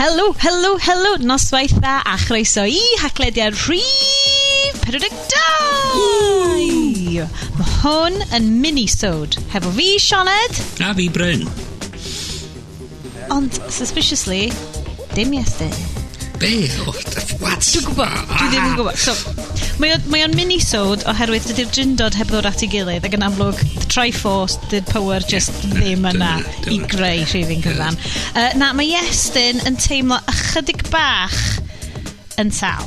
Helo, noswaith dda a chroeso I Haclediad Rhif 42! Mae hwn yn mini-sode hefo fi, Sioned. A fi, Bryn. Ond, suspiciously, dim Iestyn. Be? What? Dwi'n gwybod, dwi ddim yn gwybod. So, mae o'n mini-sode oherwydd dydy'r gyndod heb ddod at ei gilydd ac yn amlwg, the Triforce, the power just ddim yna I greu rhifyn cyfan. Na, mae Iestyn yn teimlo ychydig bach yn sal.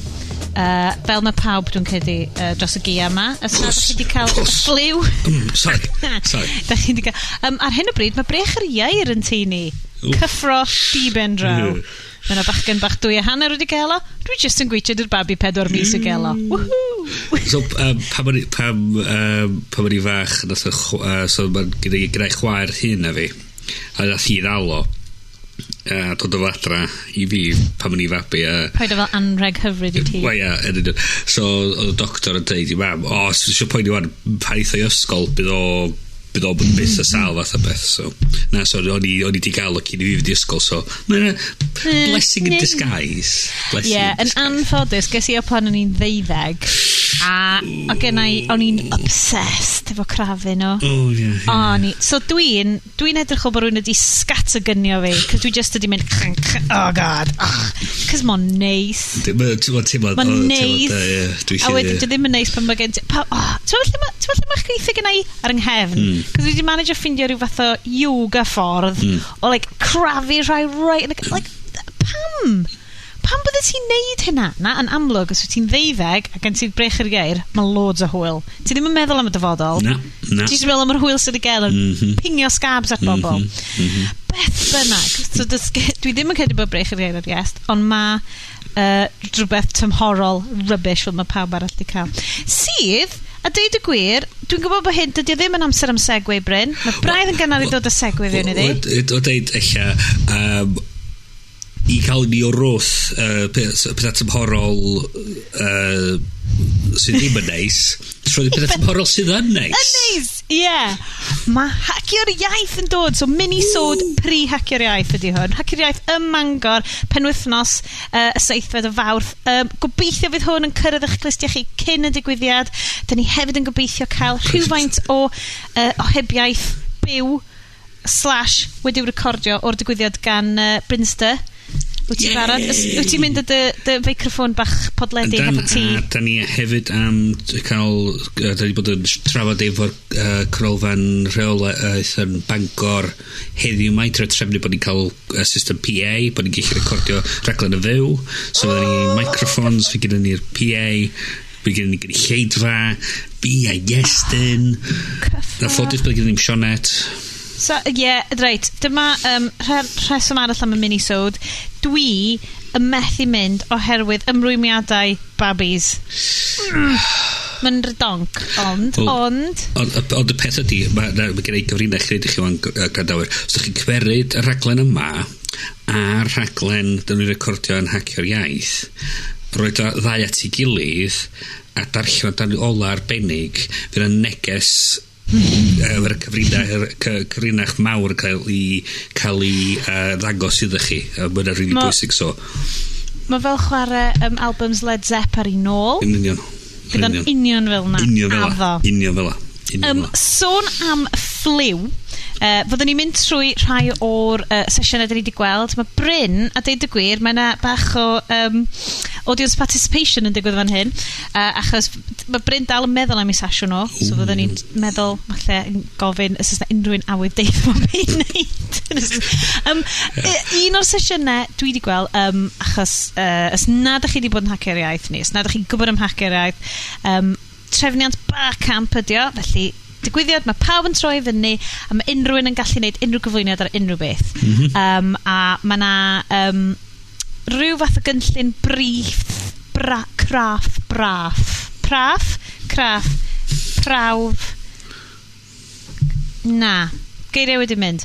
Fel mae pawb dwi'n credu dros y gia yma. Os na, da chi wedi cael ffliw. Sorry. Da chi wedi cael... ar hyn o bryd, mae brech yr iair yn teini. Cyffro diben draw. Mae yna bachgen bach 2 a hanner wedi gael o. Dwi just yn gweithio dy'r babi 4 mis o gael o. So, pam o'n i fach, so mae'n gyda'i chwaer hyn a fi, a nath I ddalo, dod o fadra I fi, pam o'n I fabi. Paid o fel anreg hyfryd I ti. Wel, ia, so, oedd y doctor yn dweud I mam, sy'n eisiau poeni wan, pan eithaf I ysgol, bydd o byth y sal fath o beth, so o'n I di gael o cyn I fi fydd I ysgol, so mae'n blessing in disguise. Yn anffodus, ges I o pan o'n i'n 12, a o'n i'n obsessed efo crafin o. So dwi'n edrych o bod rwy'n wedi scattergynio fi, cos dwi just wedi mynd, oh god, cos mae'n neis. Mae'n neis. A wedyn, dwi ddim yn neis pan mae gen ti, ti'n meddwl lle mae'ch gweithio gen I ar yng nghefn? Cos dwi wedi manage o ffindio rhyw fath o yoga ffordd o like crafu rhai like pam bydde ti'n neud hynna? Na, yn amlwg, os wyt ti'n 12 ac yn ti'n brech yr gair, mae loads o hwyl. Ti ddim yn meddwl am y dyfodol. Na. Ti ddim yn meddwl am yr hwyl sydd y gael yn pingio scabs at bobl. Beth bynnag. So, dwi ddim yn credu bod brech yr gair o'r Iest, ond mae rhywbeth tymhorol rubbish fel mae pawb arall wedi cael. Sydd, a deud y gwir, dwi'n gwybod bod hyn, dydy o ddim yn amser am segwe, Bryn. Mae braidd yn gynnar I ddod y segwe fewn iddi. O deud eich I cael ni o wrth pethau tymhorol sydd ddim yn neis, trwy'n pethau tymhorol sydd yn neis. Yn neis, ie. Mae Hacio'r Iaith yn dod, so mini-sode pre-Hacio'r Iaith ydy hwn. Hacio'r Iaith ym Mangor, penwythnos y 7th o Fawrth. Gobeithio fydd hwn yn cyrraedd eich clustiau chi cyn y digwyddiad. Dyn ni hefyd yn gobeithio cael rhywfaint o ohebiaeth byw / wedi'w recordio o'r digwyddiad gan Bryn. Wyt ti'n barod? Wyt ti'n mynd dy feicroffon bach podlediad hefo ti? Da ni hefyd am cael, da ni bod yn trafod efo'r canolfan rheolaeth yn Mangor heddiw mai, trefnu bod ni'n cael system PA, bod ni'n gallu recordio raglen y fyw, so da ni microphones, fi gyda ni'r PA, fi gyda ni lleidfa, fi a Iestyn, na ffodus bod gyda ni'n Sioned. So, reit, dyma rheswm arall am y mini-sode. Dwi yn methu mynd oherwydd ymrwymiadau babis. Mae'n redonc, ond... Ond y peth ydi, mae gen I gyfrinach chi ddech chi'n grandawyr. Os ydych chi'n cymeryd y rhaglen yma a'r rhaglen dyn nhw'n recordio yn Hacio'r Iaith, roed o ddau at ei gilydd a darllen o dan ola arbennig, fydd yn neges efo'r cyfrinach mawr cael ei ddangos iddo chi. Mae'n rili bwysig, so mae fel chwarae albums Led Zepp ar ei nôl. Bydd o'n union fel na. Union fel na. Sôn am ffliw, fyddwn ni'n mynd trwy rhai o'r sesiynau dyn ni wedi gweld. Mae Bryn, a deud y gwir, mae yna bach o audience participation yn digwydd fan hyn, achos mae Bryn dal yn meddwl am ei sesiwn o, so fyddwn ni'n meddwl, falle yn gofyn, os yna unrhyw un awydd deith o beth i wneud. Un o'r sesiynau dwi wedi gweld, achos os nad ydych chi wedi bod yn Hacio'r Iaith ni, os nad ydych chi'n gwybod am Hacio'r Iaith, trefniant bar camp ydi o, felly digwyddiad, mae pawb yn troi fyny a mae unrhyw un yn gallu gwneud unrhyw gyflwyniad ar unrhyw beth. A mae yna rhyw fath o gynllun prawf na, geiriau wedi mynd,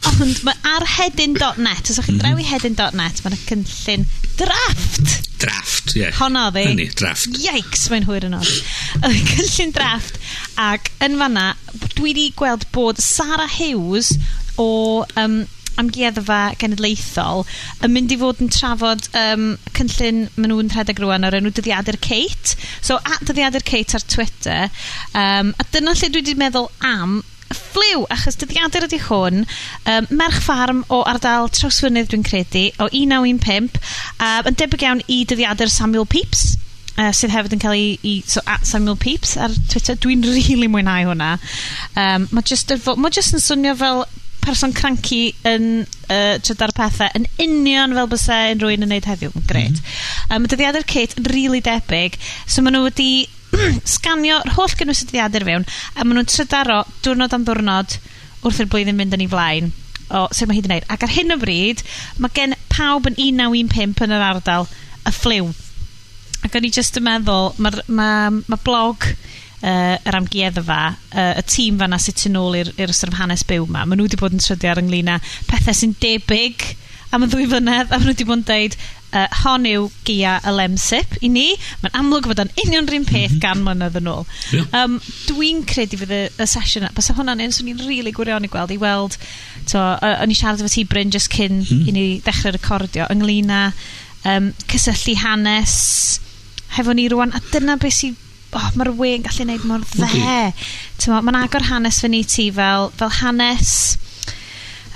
ond mae ar hedyn.net, os o'ch chi'n draw I hedyn.net, mae'na gynllun draft, ie. Honna ddi. Hynny, draft. Yikes, mae'n hwyr yn oed. Gynllun draft, ac yn fanna, dwi wedi gweld bod Sarah Hughes o amgueddfa genedlaethol yn mynd i fod yn trafod cynllun maen nhw'n rhedeg rwan o'r enw dyddiadur Kate. So, at dyddiadur Kate ar Twitter. A dyna lle dwi wedi meddwl am ffliw, achos dyddiadur ydi hwn, merch ffarm o ardal Trawsfynydd dwi'n credu, o 1915, yn debyg iawn i dyddiadur Samuel Pepys, sydd hefyd yn cael so at Samuel Pepys ar Twitter. Dwi'n really mwynhau hwnna. Mae just yn swnio fel person cranky yn trydar pethau yn union fel bysa unrhyw un yn neud heddiw. Gret. Mae dyddiadur Kate yn really debyg. So maen nhw wedi sganio'r holl gynnwys y dyddiadur fewn, a maen nhw'n trydaro diwrnod am ddiwrnod wrth i'r blwyddyn mynd yn ei flaen. Sut mae hyd yn neud. Ac ar hyn o bryd, mae gen pawb yn 1915 yn yr ardal y ffliw. Ac o'n i just yn meddwl, mae blog yr amgueddfa, y tîm fanna sydd yn ôl i'r sort of hanes byw ma, maen nhw wedi bod yn trydio ar ynglŷn â pethau sy'n debyg am y 2 flynedd, a maen nhw wedi bod yn dweud hon yw gia y lemsip i ni. Mae'n amlwg fod yn union rhywun peth gan mlynedd yn ôl. Dwi'n credu fydd y sesiwn bys hwnna'n un swn i'n rili gwirion i weld o'n i siarad efo ti Bryn just cyn i ni ddechrau recordio ynglŷn â cysylltu hanes hefo ni rwan, a dyna beth sy'n mae'r we'n gallu neud mor dde. Mae'n agor hanes fy ni ti fel hanes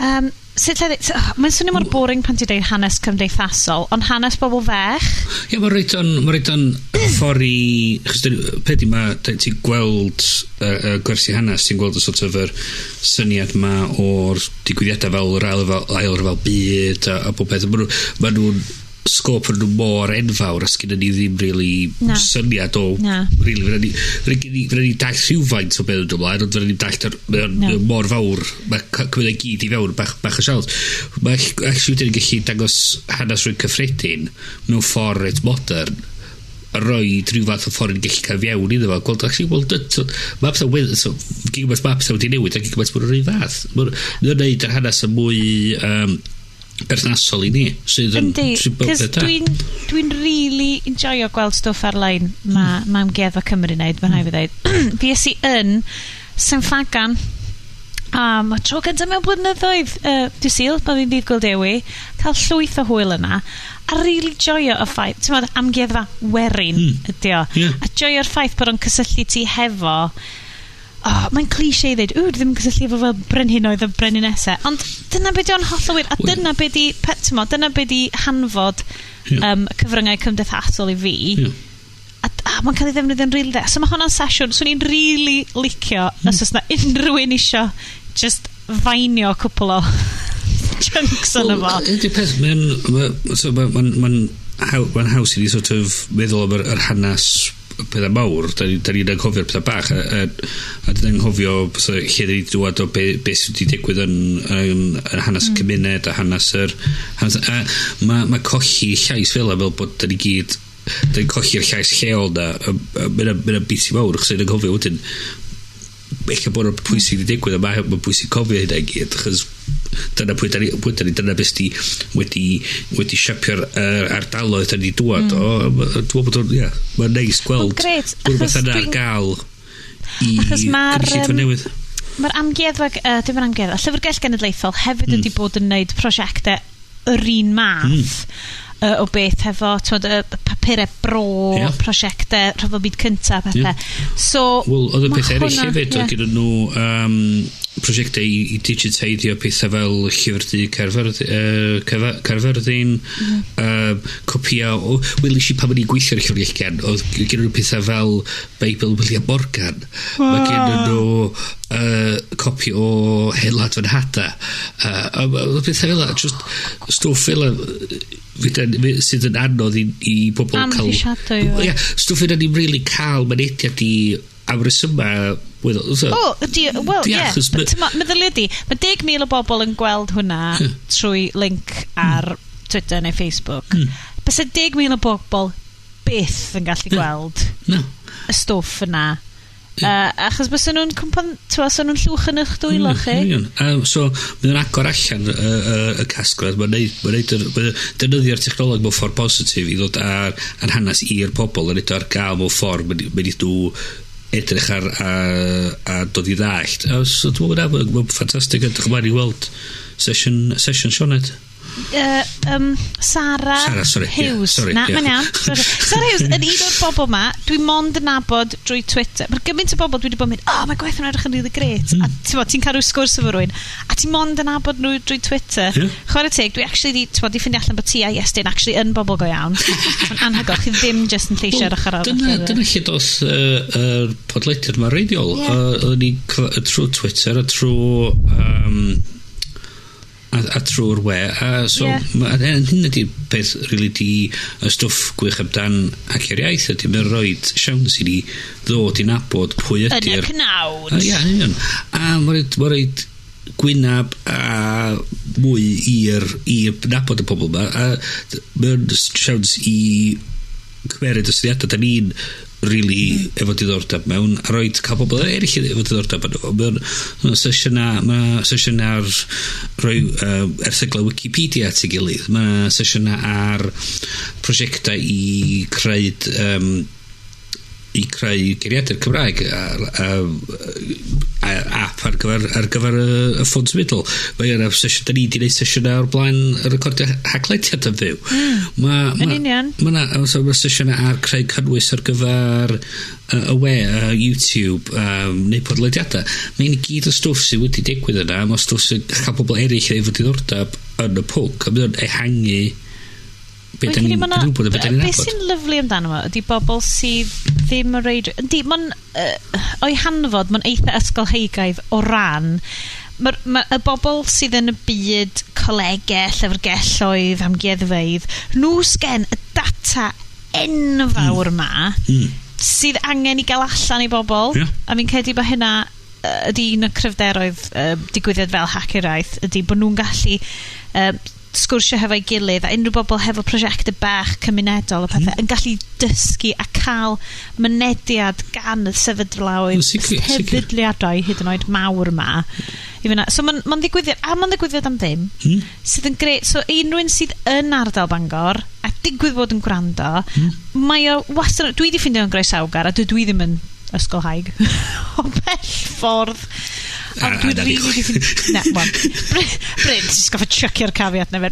mae'n swnio mor boring pan ti'n deud hanes cymdeithasol, ond hanes bobl fech. Ie, mae'n rhaid o'n ffordd i... Peth i ma, ti'n gweld gwersi hanes, ti'n gweld y sort of yr syniad ma o'r digwyddiadau fel yr ail fel Bydd a bob peth. Mae nhw'n sgop yn nhw mor enfawr, as gyda ni ddim really syniad o really, fyna ni dall rhywfaint o beth yn ymlaen, ond fyna ni'n dall mor fawr, mae cymryd ei gyd i fewn bach o sialls. Mae actually wedyn yn gallu dangos hanes rwy'n cyffredin mewn ffordd reit modern, a roi rhyw fath o ffordd yn gallu cael fiewn iddo fo. Gweld, actually, mae pethau wedi, gyd mae pethau wedi newid, a gyd mae pethau wedi rhyw fath. Mae'n gwneud yr hanes yn mwy berthnasol i ni, sydd yn... Yndi, cos dwi'n really enjoyo gweld stwff ar-lein mae amgueddfa Cymru wneud, mae'n rhaid i ddweud. Fi esi yn Saint Fagan, a mae tro gyntaf mewn blynyddoedd, dwi'n syl, bod fi'n dydd Gwildewi, cael llwyth o hwyl yna, a really joio y ffaith, ti'n meddwl, amgueddfa werin ydi o, a joio'r ffaith bod o'n cysylltu ti hefo. Mae'n cliché i ddweud, ddim yn cysylltu efo fel brenhinoedd o brenin nesau, ond dyna beth o'n holl o wir, a dyna beth di hanfod cyfryngau cymdeithasol i fi, a mae'n cael ei ddefnyddio'n rili dde. So mae hwnna'n sesiwn, swn i'n rili licio os oes na unrhyw un isio just fainio cwpl o chunks yn efo. Ydy peth, mae'n haws i ni sort of meddwl am yr hanes pethau mawr, da ni'n anghofio'r pethau bach, a dyna'n anghofio lle da ni wedi dod o beth sydd wedi digwydd yn hanes y cymuned a hanes mae colli llais fel bod da ni gyd da'n colli'r llais lleol na, mae'n beth sy'n mawr, chos da'n anghofio wedyn eich bod o'r pwysig wedi digwydd, a mae'n pwysig cofio hynna i gyd, achos dyna beth wedi siapio'r ardaloedd yn ei dŵad. Mae'n neis gweld rhywbeth yna ar gael i gynulleidfa newydd. Mae'r amgueddfa, dim yn amgueddfa, Llyfrgell Genedlaethol hefyd wedi bod yn gwneud prosiectau yr un math o beth hefo papurau bro, prosiectau rhyfel byd cyntaf pethau. Wel, oedd y pethau eraill hefyd, oedd gyda nhw prosiectau i digiteiddio pethau fel llyfrdy Caerfyrddin, copia o... Wel, eisiau pan mae'n gweithio'r llyfrgellian, oedd gyda nhw pethau fel Beibl William Morgan. Mae gyda nhw copi o Helad Fan Hada. Oedd pethau fel just stwff fel sydd yn anodd i bobl cael... Stwff yna ni'n really cael mynediad i amresyma. Meddylia di, mae 10,000 o bobl yn gweld hwnna trwy link ar Twitter neu Facebook. Bys 10,000 o bobl byth yn gallu gweld y stwff yna. Achos bys nhw'n llwch yn eich dwylo chi. So, mae'n agor allan y casgled, mae'n defnyddio'r technoleg mewn ffordd positif i ddod ar hanes i'r pobl, yn edrych ar gael mewn ffordd, mae'n i dŵ edrych ar dod i ddallt. So dwi'n meddwl, mae'n ffantastig edrych ymlaen i weld sesiwn Sioned. Sarah sorry, Hughes. Mae'n iawn. Sarah Hughes, yn un o'r bobl ma, dwi mond yn nabod drwy Twitter. Mae'r gymaint o bobl dwi wedi bod yn mynd, mae gwaith yn edrych yn really great. A ti'n cael rhyw sgwrs efo rwy'n. A ti'n mond yn nabod nhw drwy Twitter. Chwarae teg, dwi actually di ffindio allan bod ti a Iestyn actually yn bobl go iawn. Yn anhygol, chi ddim just yn lleisio ar ochr arall. Dyna lle dos y podlediad mae reiddiol. Oedden ni trwy Twitter a trwy'r we hyn ydy'r peth really di y stwff gwych amdan Haciaith ydy mae'n rhoi siawns i ni ddod i nabod pwy ydy'r yn y cnawd a mae'n rhoi gwynab a mwy i'r nabod y pobl yma a mae'n siawns i cymeryd y syniadau da ni'n really efo diddordeb mewn a roed cael pobl eraill efo diddordeb mewn sesiwn ar rhoi erthyglau Wikipedia at ei gilydd mae sesiwn ar prosiectau i creu geiriadur Cymraeg a app ar gyfer y ffons middle mae yna sesiwn da ni wedi gwneud sesiwn ar blaen y recordio Haclediad yn fyw mae sesiwn ar creu cynnwys ar gyfer y we YouTube neu podlediadau mae'n gyd o stwff sydd wedi digwydd yna mae stwff sy'n cael pobl eraill efo diddordeb yn y pwnc a mae'n ehangu beth sy'n lyflu amdano fo ydy bobl sydd ddim yn reid o'i hanfod mae'n eitha ysgolheigaidd o ran y bobl sydd yn y byd colegau, llyfrgelloedd amgueddfeydd nhw sgen y data enfawr ma sydd angen i gael allan i bobl a fi'n credu bod hynna ydy un o cryfderoedd digwyddiad fel Haciaith ydy bod nhw'n gallu sgwrsio hefo'i gilydd a unrhyw bobl hefo prosiectau bach cymunedol o pethau yn gallu dysgu a cael mynediad gan y sefydliadau hyd yn oed mawr yma so mae'n ddigwyddiad am ddim sydd yn greu so unrhyw sydd yn ardal Bangor a digwydd fod yn gwrando mae o wastad dwi wedi ffindio'n groesawgar a dwi ddim yn ysgolhaig o bell ffordd Bryn, ti'n goffa chuckio'r cafiat na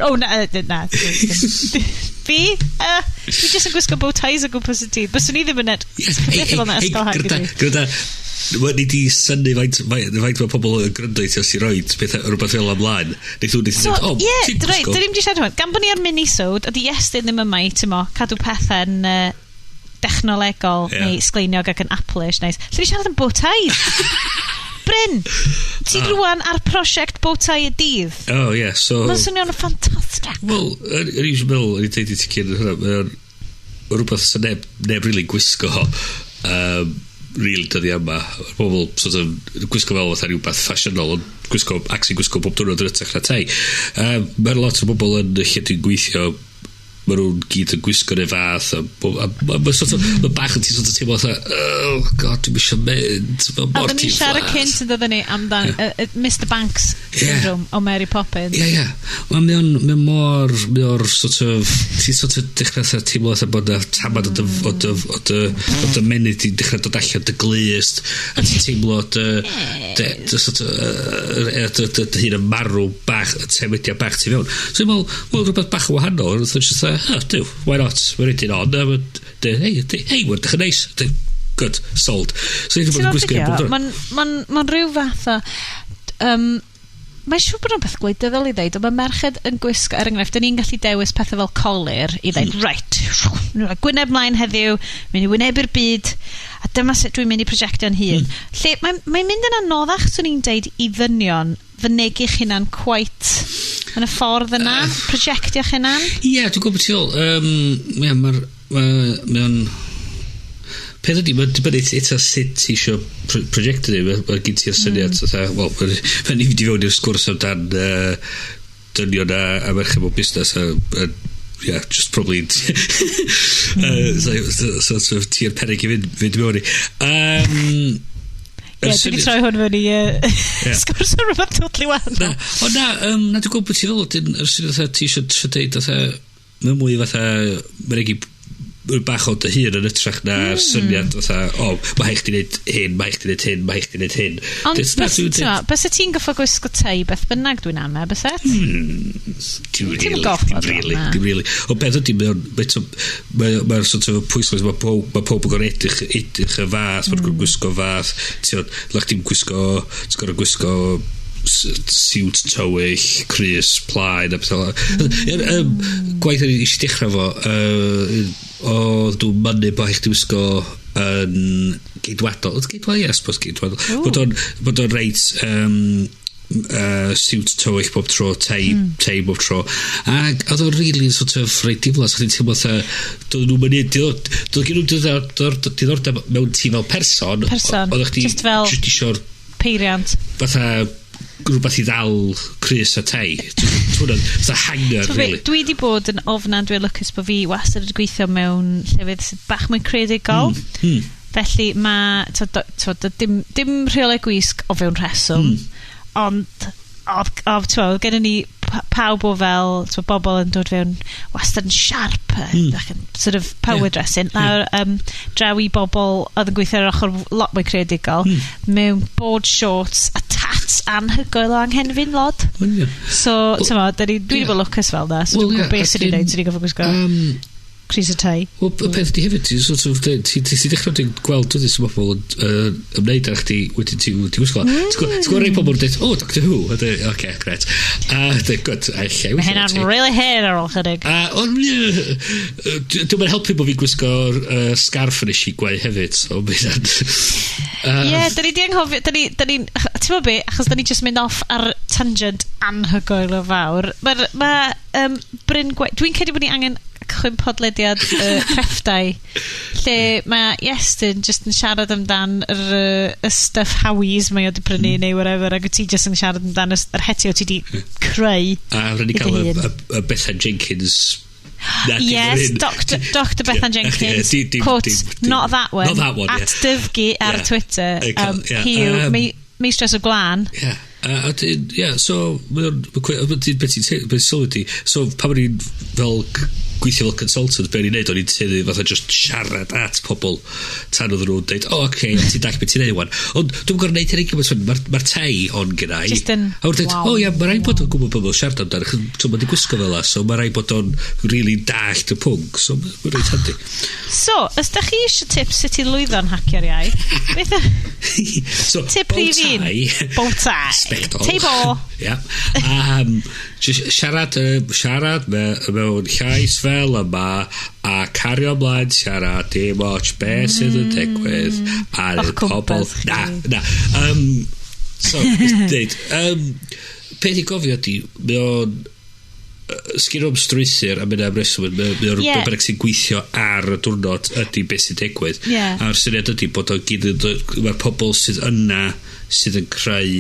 na fi jyst yn gwisgo bow ties o gwmpas y tŷ byswn i ddim yn gyda ni di syni faint mae pobl yn gryndo i ti os i roed rhywbeth fel ymlaen dyn ni'n di siarad hwn gan bod ni ar mini-sode ydy Iestyn ddim yma i cadw pethau'n technolegol neu sgleiniog ac yn Apple-ish lle ni siarad yn bow ties Bryn, ti rwan ar prosiect bowtai y dydd so mae'n swnio'n ffantastig wel, yr eisiau meddwl o'n i'n deud i ti cyn mae'n rhywbeth sy'n neb really gwisgo really dyddi yma pobl sort of gwisgo fel fatha rhywbeth ffasiynol ond gwisgo bob diwrnod yn ytrach na tai mae'n lot o bobl yn lle dwi'n gweithio mae nhw'n gyd yn gwisgo neu fath mae bach yn ti sort of teimlo oh god dwi'n eisiau mynd a dyn ni siarad cynt yn dod ni amdan Mr Banks syndrome o Mary Poppins mae mor sort of ti sort of dechrau teimlo bod y tamad o dy menydd i dechrau dod allan dy glist a ti teimlo dy sort of dy hun yn marw bach y temedia bach ti fewn so i'n meddwl rhywbeth bach o wahanol why not we're it on hey we're the nice good sold so mae'n rhyw fath o mae'n siŵr bod yn beth gwleidyddol i ddeud ond mae merched yn gwisgo enghraifft dyn ni'n gallu dewis pethau fel colir i ddeud right gwyneb mlaen heddiw mynd i wynebu'r byd a dyma sut dwi'n mynd i prosiectio'n hun lle mae'n mynd yn anoddach swn i'n deud i ddynion fynegu'ch hynna'n quite yn y ffordd yna prosiectio'ch hynna'n dwi'n gwybod ti ôl mae'n peth ydy mae'n dibynnu eto sut ti eisiau prosiectio ni mae gyd ti'r syniad wel mae'n i fynd i fewn i'r sgwrs amdan dynion a merched mewn busnes just probably sort of ti'r peryg i fynd mewn i dwi wedi troi hwn fyny sgwrs o'n rhywbeth totally wahanol na dwi'n gwybod ti fel yr syniad ti eisiau deud mae'n mwy fatha bach o dy hun yn ytrach na'r syniad mae eich di wneud hyn, mae eich di wneud hyn, mae eich di wneud hyn. Ond bys y ti'n goffo gwisgo tei beth bynnag dwi'n am bys et? Dim really. O beth ydy, mae'r sort of pwyslais, mae pob yn gorau edrych y fath, mae'n gwisgo fath, lach ti'n gwisgo, ti'n gorau gwisgo siwt tywych, crys, plaen, a beth gwaith yn eisiau dechrau fo, o dwi'n mynnu bod eich wisgo yn geidwadol. Oedd geidwadol? Yes, bod geidwadol. Bod o'n reit siwt tywych bob tro, tei bob tro. Ac oedd o'n really sort of reit diflas. Chdi'n teimlo doedd nhw'n mynd doedd gen nhw'n diddordeb mewn ti fel person. Oedd chdi just fel isio'r peiriant. Fatha rhywbeth i ddal crys a tei. Fatha hyna'r, really. Dwi di bod yn ofnadwy lwcus bod fi wastad yn gweithio mewn llefydd sydd bach mwy creadigol. Felly mae dim rheolau gwisg o fewn rheswm, ond gen ni pawb o fel bobl yn dod fewn wastad yn sharp sort of power dressing lawr draw i bobl oedd yn gweithio ar ochr lot mwy creadigol mewn board shorts a tats anhygoel o anghenfin lod so dwi wedi bod lwcus fel da so dwi'n gwybod beth sy'n ei wneud sy'n ei gofio gwisgo Cris y tai. Wel, y peth di hefyd, ti dechrau wedi gweld dwi'n sy'n bobl yn ymwneud ar chdi wedyn ti wisgo. Ti'n gwybod rei pobl yn dweud, Doctor Who. Oce, gret. Good. Mae hynna'n really hair ar ôl chydig. Ond, dwi'n mynd helpu bod fi gwisgo scarf yn eisiau gweu hefyd. So, Ie, da ni di anghofio, ti'n meddwl be, achos da ni just mynd off ar tangent anhygoel o fawr. Mae Bryn gwe... Dwi'n credu bod ni angen cychwyn podlediad crefftau lle mae Iestyn just yn siarad amdan y stuff Howies mae o di prynu neu whatever ac ti just yn siarad amdan yr heti o ti di creu a rydyn ni cael y Bethan Jenkins yes, Dr. Bethan Jenkins quote, not that one at Dyfgu ar Twitter Hugh, meistress o Glan so beth sylwyd so pa bod ni'n fel gweithio fel consultant be ni'n neud o'n i'n tyddu fatha just siarad at pobl tan oedd nhw'n deud oce, ti'n dall beth ti'n neud wan ond dwi'n gorau neud hynny gymaint mae'r tei on gynnau a wrth dweud mae rhaid bod o'n gwybod pobl siarad amdano so mae'n di gwisgo fel so mae rhaid bod o'n really dallt y pwnc so mae'n rhaid hynny so, ysdych chi eisiau tips sut i lwyddo'n hacio'r iaith? Tip rif un bowtie teibo siarad mewn llais fel yma a cario ymlaen siarad dim ots beth sydd yn digwydd ar y pobl na so dweud peth i gofio di mewn sgyn o'n strwythyr a mynd am reswm mewn rhywbeth sy'n gweithio ar y diwrnod ydy beth sy'n digwydd a'r syniad ydy bod o'n gyd mae'r pobl sydd yna sydd yn creu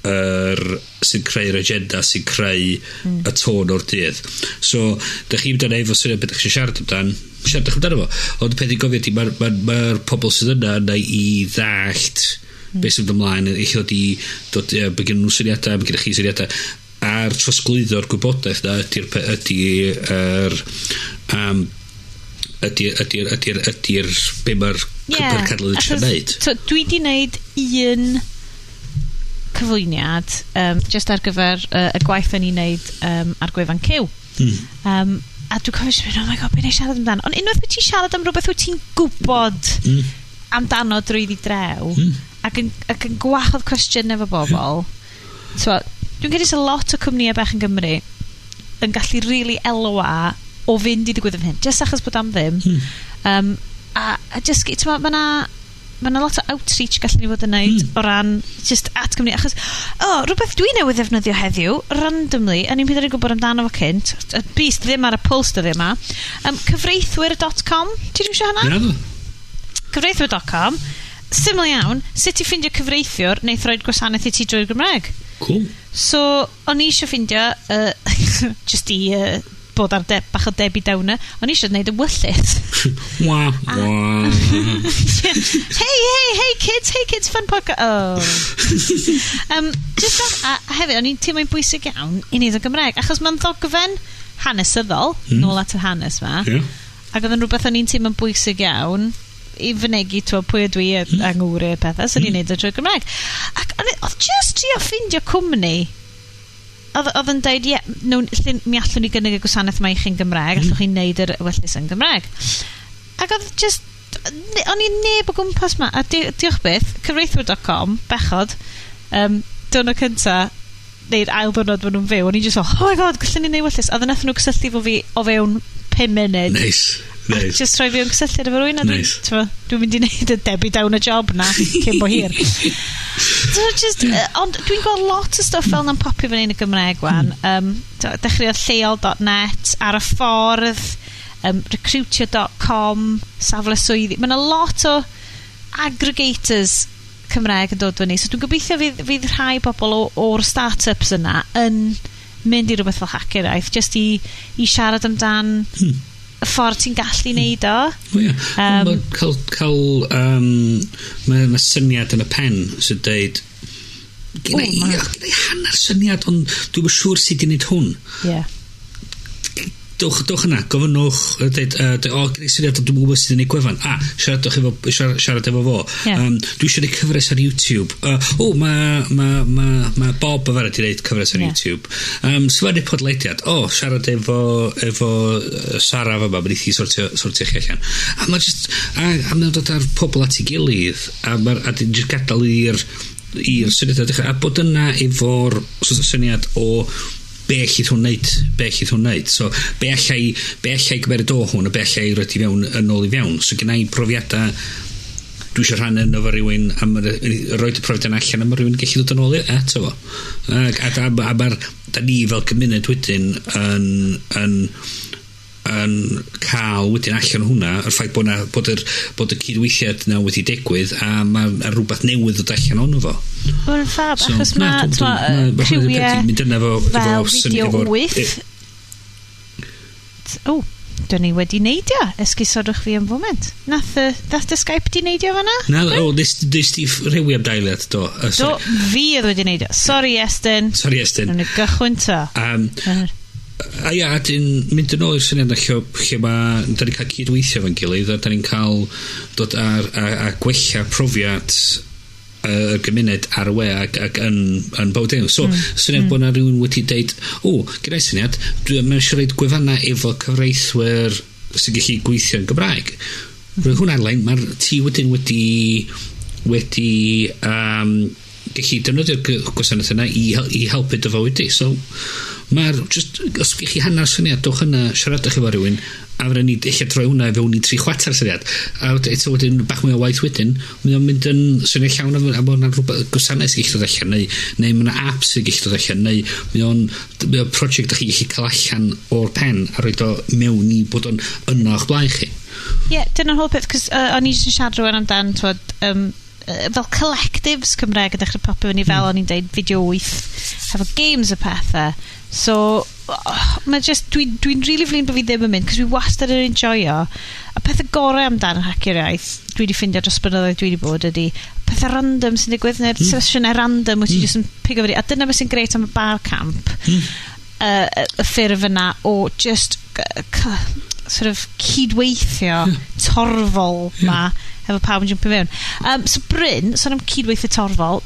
sy'n creu'r agenda sy'n creu y tôn o'r dydd so da chi'n mynd efo syniad beth chi'n siarad amdano fo ond peth i gofio di mae'r pobl sydd yna i ddallt beth sy'n ymlaen eich ddod i begyn nhw syniadau begyn chi syniadau a'r trosglwyddo'r gwybodaeth na ydy'r be mae'r cenedl yn siarad dwi di wneud un cyflwyniad just ar gyfer y gwaith yn ei wneud ar gwefan Cyw a dwi'n cofio oh my god, be'n ei siarad amdano ond unwaith wyt ti'n siarad am rhywbeth wyt ti'n gwybod amdano drwyddi drew ac yn gwahodd cwestiwn efo bobl dwi'n credu sy'n lot o cwmnïau bach yn Gymru yn gallu really elwa o fynd i ddigwydd am hyn just achos bod am ddim a just mae lot o outreach gallen ni fod yn neud o ran just at Gymru achos rhywbeth dwi newydd ddefnyddio heddiw randomly a ni'n byd ar ei gwybod amdano fo cynt y bist ddim ar y puls dyddi yma cyfreithwyr.com ti'n eisiau hynna? cyfreithwyr.com syml iawn sut i ffindio cyfreithiwr neu throed gwasanaeth i ti drwy'r Gymraeg cool so o'n i eisiau ffindio just i bod ar bach o Debbie Downer o'n i eisiau gwneud y wyllus hey kids fun podcast just a hefyd o'n i'n teimlo'n bwysig iawn i wneud o Gymraeg achos mae'n ddogfen hanesyddol nôl at y hanes ma ac oedd yn rhywbeth o'n i'n teimlo'n bwysig iawn i fynegu pwy ydw i angwr i'r pethau, so ni'n neud o drwy'r Gymraeg. Ac oedd just trio ffindio cwmni oedd yn dweud, mi allwn ni gynnig y gwasanaeth mae chi'n Gymraeg, allwch chi'n neud yr wellus yn Gymraeg. Ac oedd just, o'n i'n neb o gwmpas ma, a diolch beth, cyfreithwyr.com, bechod, diwrnod cynta, neu'r ail ddwrnod fod nhw'n fyw, o'n i'n just oh my god, gallwn ni'n neud wellus, a ddyn nhw'n cysylltu fo fi o fewn 5 munud. Nice. A just rhoi fi o'n cysylltiad efo rwy'n, a dwi'n mynd i wneud y debu down y job na, cyn bo hir. So just, ond dwi'n gweld lot o stuff fel na'n popio fan ein y Gymraeg wan. Dechreuodd lleol.net, ar y ffordd, recruitio.com, safle swyddi. Mae'n a lot o aggregators Cymraeg yn dod fyny. So dwi'n gobeithio fydd rhai bobl o'r start-ups yna yn mynd i rhywbeth fel Haciaith, just i siarad amdan y ffordd ti'n gallu neud o. Mae syniad yn y pen sy'n dweud gyda i hanner syniad, ond dwi'n siŵr sydd wedi gwneud hwn. Dwch yna, gofynwch, gyda syniad, dwi'n gwybod sydd yn ei gwefan. Siarad efo fo. Dwi eisiau gwneud cyfres ar YouTube. Mae Bob yn farad i wneud cyfres ar YouTube. Sfynu podlediad. Siarad efo Sara fa ma, mae'n eithi sortio chi allan. A mae'n just, a mae'n dod ar pobl at ei gilydd, a dwi'n just gadael i'r syniad, a bod yna efo'r syniad o be allai hwn wneud. So, be allai gymerid o hwn, a be allai roed i fewn yn ôl i fewn. So, gyda i profiadau dwi eisiau rhannu yn efo rhywun, a roed y profiadau allan, a mae rhywun gallu dod yn ôl eto fo. A da ni fel gymuned wedyn yn cael wedyn allan hwnna, yr ffaith bod y cydweithiad na wedi digwydd, a mae rhywbeth newydd dod allan o'n fo. Mae'n ffab, achos mae rhywiau fel fideo 8. Dyn ni wedi neidio. Esgusodwch fi am foment. Nath dy Skype di neidio fanna? Nes di rhywi am dailiad, do. Do, fi oedd wedi neidio. Sorry, Iestyn. Yn y gychwyn ta. A dyn mynd yn ôl i'r syniad lle da ni'n cael cydweithio fan gilydd, a da ni'n cael dod a gwella profiad y gymuned ar y we ac yn bawd ewn. So, syniad bod na rhywun wedi deud, gyda'i syniad, mae'n eisiau rhaid gwefannau efo cyfreithwyr sy'n gallu gweithio yn Gymraeg. Rwy'n hwnna ar-lein, mae'r ti wedyn wedi gallu defnyddio'r gwasanaeth yna i helpu dy fywyd di. So, mae'r, just, os gych chi hanner syniad, dwch yna, siaradwch efo rhywun, a fyddwn ni eich troi hwnna fewn i 3/4 syniad. A eto wedyn, bach mwy o waith wedyn, mae'n mynd yn syniad llawn a bod yna rhywbeth gwasanaeth sy'n gallu dod allan, neu mae'n apps sy'n gallu dod allan, neu mae'n prosiect ych chi gallu cael allan o'r pen, a roed o mewn i bod o'n yno o'ch blaen chi. Dyna'r whole peth, cos o'n i eisiau siarad rhywun amdan, fel collectives Cymraeg yn dechrau popio fyny fel o'n i'n deud fideo 8 efo games y pethau. So mae just dwi'n really flin bod fi ddim yn mynd, cos dwi wastad yn enjoyo a pethau gorau amdan Haciaith dwi wedi ffindio dros blynyddoedd dwi wedi bod ydi pethau random sy'n digwydd, neu'r sesiynau random wyt ti just yn pigo fyny, a dyna beth sy'n greit am y bar camp, y ffurf yna o just sort of cydweithio torfol ma efo pawb yn jympio fewn. So Bryn, son am cydweithio torfol,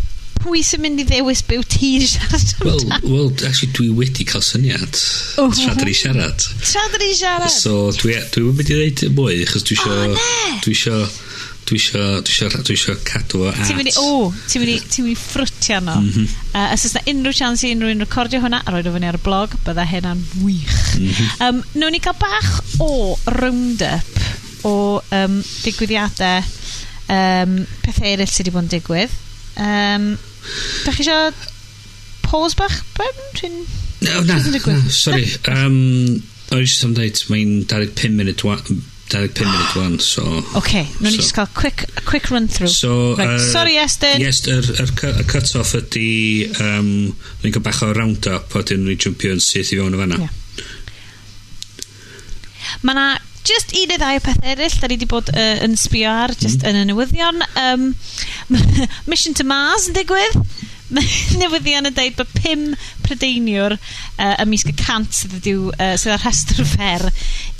pwy sy'n mynd i ddewis be wyt ti'n siarad amdano? Wel, actually, dwi wedi cael syniad. Trad i siarad. So, dwi mynd i ddeud mwy, achos dwi eisiau cadw o at. Ti'n mynd i ffrwtio no. Os oes na unrhyw chance i unrhyw un recordio hwnna, a roed o fyny ar y blog, bydda hynna'n wych. Nw'n ni cael bach o round-up o digwyddiadau pethau eraill sydd wedi bod yn digwydd. Da chi eisiau pause bach, Bryn? Na, sorry. O'n i jyst am dweud, mae'n 25 munud wan, so... OK, nw'n ni just cael quick run-through. So, sorry, Iestyn. Yes, y cut-off ydi, ni'n cael bach o round-up, a dyn ni'n jumpio yn syth i fewn o fanna. Mae na just un neu ddau o peth eraill da ni wedi bod yn sbio ar just yn y newyddion. Mission to Mars yn digwydd. Newyddion yn dweud bod 5 Prydeiniwr ymysg y 100 sydd ar rhestr fer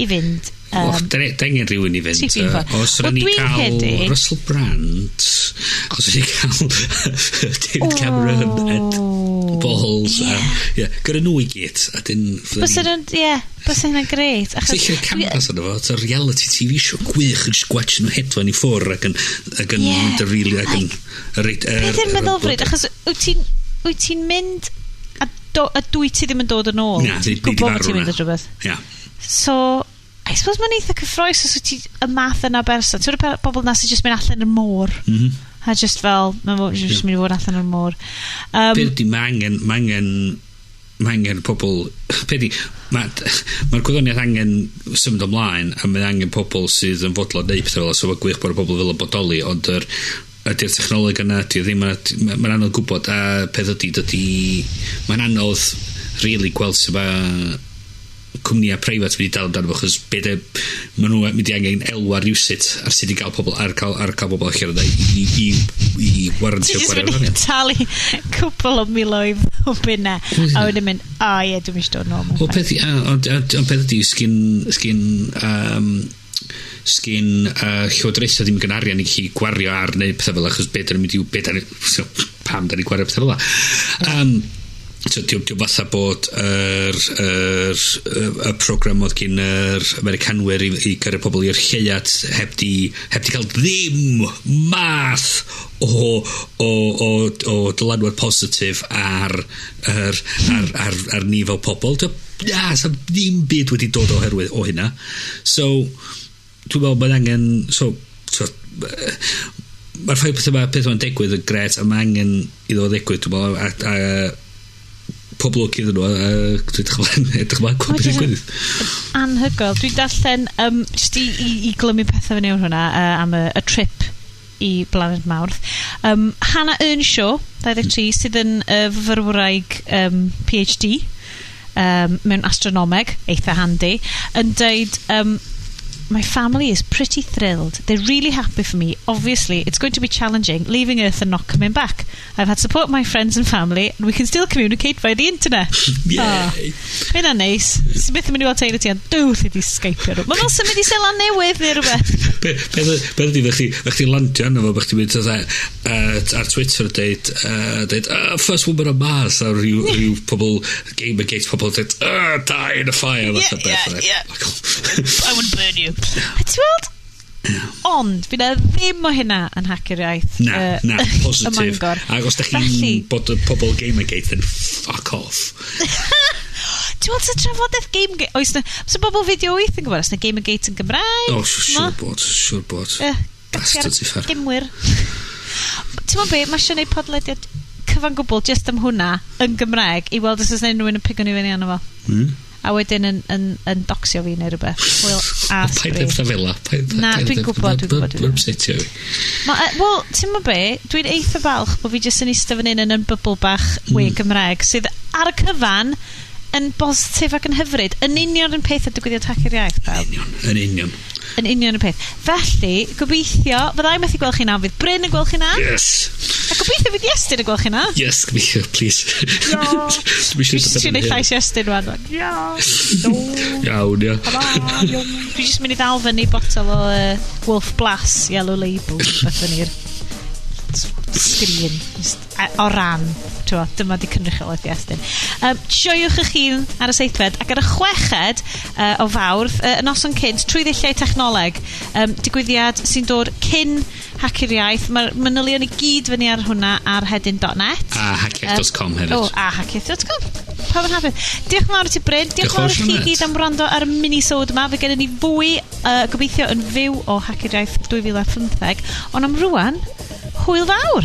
i fynd. Dengen rhywun i fynd. Os rhaid ni cael Russell Brand, os rhaid ni cael David Cameron, Ed Balls, gyda nhw i gyd. Bys yna'n greit. Sicr cameras yna fo, it's a reality TV show gwych, yn just gwach nhw hedfan i ffwr ac yn mynd y rili ac yn... Beth yw'n meddwl fryd, achos wyt ti'n mynd a dwi ti ddim yn dod yn ôl. Na, di farw na. So, I suppose mae'n eitha cyffroes os wyt ti y math yna berson. Ti'n rhaid bobl na sy'n just mynd allan yn môr. A just fel, mae'n just mynd i fod allan yn môr. Beth di, mae angen pobl... Mae'r gwyddoniaeth angen symud ymlaen, a mae angen pobl sydd yn fodlon neud pethau fel, so mae gwych bod y pobl fel yn bodoli, ond ydy'r technoleg yna, mae'n anodd gwybod, a peth ydy, mae'n anodd really gweld sy'n cwmnïau preifat wedi dal amdano fo, achos maen nhw mynd i angen elwa rhywsut ar sydd i gael pobl ar cael pobl allan yna i warrantio gwario. Ti'n just mynd i talu cwpl o miloedd o bunna a wedyn mynd, dwi'n mysio dod nôl. Ond peth ydi, sgyn llywodraethau ddim yn arian i chi gwario ar neu pethau fel, achos pam da ni gwario pethau fel. So, diolch fatha bod y program oedd gyn yr Americanwyr i gyrru pobl i'r Lleuad heb di cael ddim math o dylanwad positif ar ni fel pobl. Sa ddim byd wedi dod oherwydd o hynna. So, dwi'n meddwl bod angen... Mae'r ffaith beth mae'n digwydd yn gret, a mae angen iddo ddigwydd, dwi'n meddwl, pobl o gyda nhw edrych ma'n gwybod yn gwydydd anhygoel. Dwi'n darllen just i glymu pethau fan yw'r hwnna am y trip i Blaned Mawrth. Hannah Earnshaw 23 sydd yn fyfyrwraig PhD mewn astronomeg, eitha handi, yn dweud my family is pretty thrilled. They're really happy for me. Obviously, it's going to be challenging leaving Earth and not coming back. I've had support of my friends and family, and we can still communicate via the internet. Yay! Mae'n neis. Sy'n beth yn mynd i weld teulu ti, ond dwth i di skypio nhw. Mae'n fel symud i selan newydd neu rhywbeth. Beth ydi, fech chi landio anna fo, fech chi mynd ar Twitter dweud, first woman on Mars, a rhyw pobl, Gamergate pobl dweud, die in a fire. Yeah. I would burn you. A ti weld? Ond, fi na ddim o hynna yn Haclediad. Na, positif. Mangor. Ac os da chi'n bod y pobl Gamergate, then fuck off. Ti weld sy'n trafodaeth Gamergate? Oes na, sy'n bobl fideo wyth yn gwybod, oes na Gamergate yn Gymraeg? Siwr bod. Bastards i ffer. Gymwyr. Ti'n mwyn be, mae eisiau gwneud podlediad cyfan gwbl just am hwnna yn Gymraeg i weld os oes unrhyw yn y pigon i fyny anna fo. A wedyn yn docsio fi neu rhywbeth. Paid efo fel na, dwi'n gwybod. Dwi'n upsetio fi. Wel, ti'n mwyn be, dwi'n eitha falch bod fi jyst yn eistedd fan hyn yn bybl bach we Gymraeg sydd ar y cyfan yn bositif ac yn hyfryd. Yn union yn peth a digwyddiad Haclediad. Yn union y peth. Felly, gobeithio, fyddai methu gweld chi na, fydd Bryn yn gweld chi na. Yes. A gobeithio fydd Iestyn yn gweld chi na. Yes, gobeithio, please. Dwi jyst yn ei llais Iestyn rwan. Iawn. Dwi jyst mynd i ddal fyny botol o Wolf Blass Yellow Label beth yn i'r sgrin o ran. Dyma di cynrychiolaeth Iestyn. Joiwch eich hun ar y seithfed ac ar y 6ed o Fawrth y noson cynt trwy ddilliau technoleg digwyddiad sy'n dod cyn Haclediad. Mae'r manylion i gyd fyny ar hwnna ar hedyn.net a haciaith.com hefyd. A haciaith.com. Pa fy'n hapus. Diolch yn fawr ti Bryn. Diolch yn fawr chi gyd am wrando ar y mini-sod yma. Fe gennym ni fwy gobeithio yn fyw o Haclediad 2015 ond am rwan hwyl fawr.